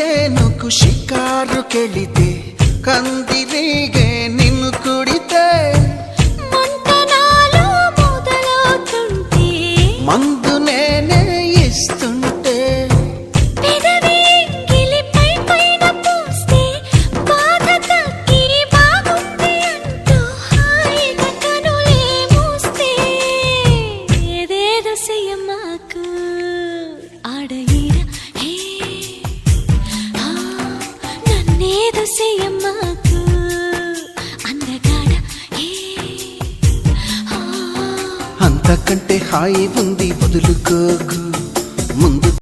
చేనుకు షికారుకెళితే కందిరీగే నిన్ను కుడితే మంతనాలు మొదలవుతుంటే మందు నేనే ఇస్తుంటే పెదవి గిలిపై పైన పూస్తే బాధ తగ్గి బాగుంది అంటూ హాయిగా కనులే మూస్తే ఏదేదో చెయ్యమాకు ఆడ ఈడ హే నన్నేదో చెయ్యమాకు అందగాడ హే అంతకంటే హాయి ఉంది వదులుకోకు ముందు